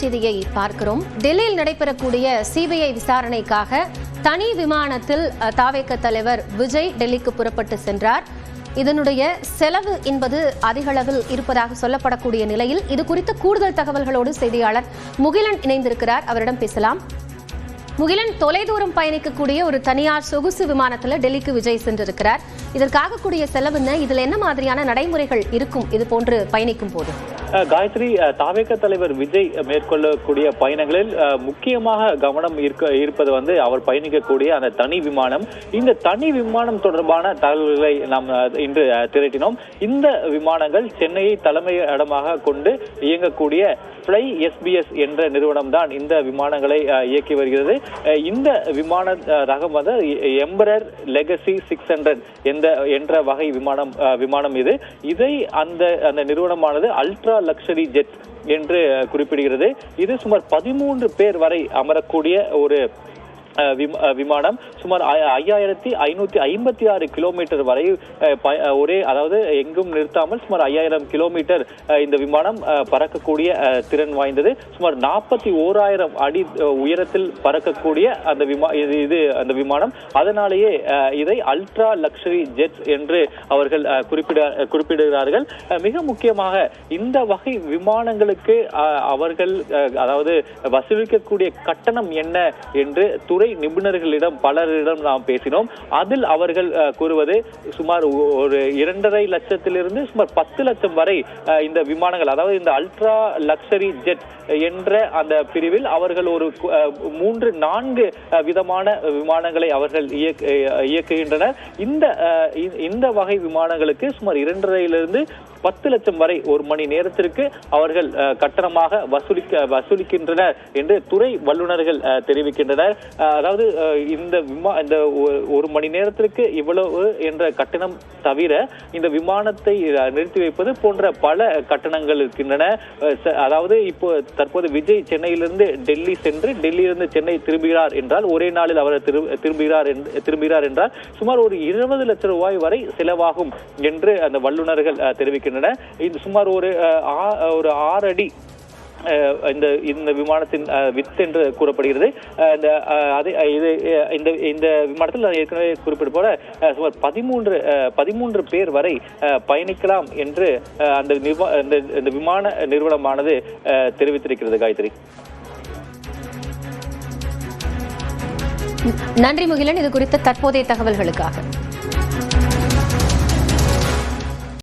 செய்தியை பார்க்கிறோம். டெல்லியில் நடைபெறக்கூடிய சிபிஐ விசாரணைக்காக தனி விமானத்தில் தாவேக தலைவர் விஜய் டெல்லிக்கு புறப்பட்டு சென்றார். இதனுடைய செலவு என்பது அதிக அளவில் இருப்பதாக சொல்லப்படக்கூடிய நிலையில் இது குறித்த கூடுதல் தகவல்களோடு செய்தியாளர் முகிலன் இணைந்திருக்கிறார். அவரிடம் பேசலாம். முகிலன், தொலைதூரம் பயணிக்கக்கூடிய ஒரு தனியார் சொகுசு விமானத்தில் டெல்லிக்கு விஜய் சென்றிருக்கிறார். இதற்காக கூடிய செலவு என்ன? இதுல என்ன மாதிரியான நடைமுறைகள் இருக்கும் இது போன்று பயணிக்கும் போது? காயத்ரி, தாவேக தலைவர் விஜய் மேற்கொள்ளக்கூடிய பயணங்களில் முக்கியமாக கவனம் இருப்பது அவர் பயணிக்கக்கூடிய அந்த தனி விமானம். இந்த தனி விமானம் தொடர்பான தகவல்களை நாம் இன்று திரட்டினோம். இந்த விமானங்கள் சென்னையை தலைமையிடமாக கொண்டு இயங்கக்கூடிய ஃப்ளை எஸ்பிஎஸ் என்ற நிறுவனம் தான் இந்த விமானங்களை இயக்கி வருகிறது. இந்த விமான ரகம் எம்பரர் லெகசி 600 என்ற வகை விமானம் இது. இதை அந்த நிறுவனமானது அல்ட்ரா லக்ஸரி ஜெட் என்று குறிப்பிடுகிறது. இது சுமார் 13 பேர் வரை அமரக்கூடிய ஒரு விமானம். சுமார் 5556 கிலோமீட்டர் வரை அதாவது எங்கும் நிறுத்தாமல் சுமார் 5000 கிலோமீட்டர் இந்த விமானம் பறக்கக்கூடிய திறன் வாய்ந்தது. சுமார் 41,000 அடி உயரத்தில் பறக்கக்கூடிய அந்த விமானம். அதனாலேயே இதை அல்ட்ரா லக்ஸரி ஜெட் என்று அவர்கள் குறிப்பிடுகிறார்கள். மிக முக்கியமாக இந்த வகை விமானங்களுக்கு அவர்கள் அதாவது வசூலிக்கக்கூடிய கட்டணம் என்ன என்று நிபுணர்களிடம் பலரிடம் நாம் பேசினோம். அதில் அவர்கள் கூறுவது சுமார் ஒரு 2.5 லட்சத்திலிருந்து சுமார் 10 லட்சம் வரை இந்த விமானங்கள், அதாவது இந்த அல்ட்ரா லக்ஸரி ஜெட் என்ற அந்த பிரிவில் அவர்கள் ஒரு 3-4 விதமான விமானங்களை அவர்கள் இயக்குகின்றனர். இந்த வகை விமானங்களுக்கு சுமார் 2.5 10 லட்சம் வரை ஒரு மணி நேரத்திற்கு அவர்கள் கட்டணமாக வசூலிக்கின்றனர் என்று துறை வல்லுநர்கள் தெரிவிக்கின்றனர். அதாவது இந்த ஒரு மணி நேரத்திற்கு இவ்வளவு என்ற கட்டணம் தவிர இந்த விமானத்தை நிறுத்தி வைப்பது போன்ற பல கட்டணங்கள் இருக்கின்றன. அதாவது இப்போ தற்போது விஜய் சென்னையிலிருந்து டெல்லி சென்று டெல்லியிலிருந்து சென்னை திரும்புகிறார் என்றால், ஒரே நாளில் அவர் திரும்புகிறார் என்றால் சுமார் ஒரு 20 லட்சம் ரூபாய் வரை செலவாகும் என்று அந்த வல்லுநர்கள் தெரிவிக்கின்றனர். இது சுமார் ஒரு 6 அடி இந்த விமானத்தின் வித் என்று கூறப்படுகிறது. இந்த விமானத்தில் ஏற்கனவே குறிப்பிட்ட போல சுமார் 13 பேர் வரை பயணிக்கலாம் என்று அந்த விமான நிறுவனமானது தெரிவித்திருக்கிறது. காயத்ரி, நன்றி முகிலன், இது குறித்த தற்போதைய தகவல்களுக்காக.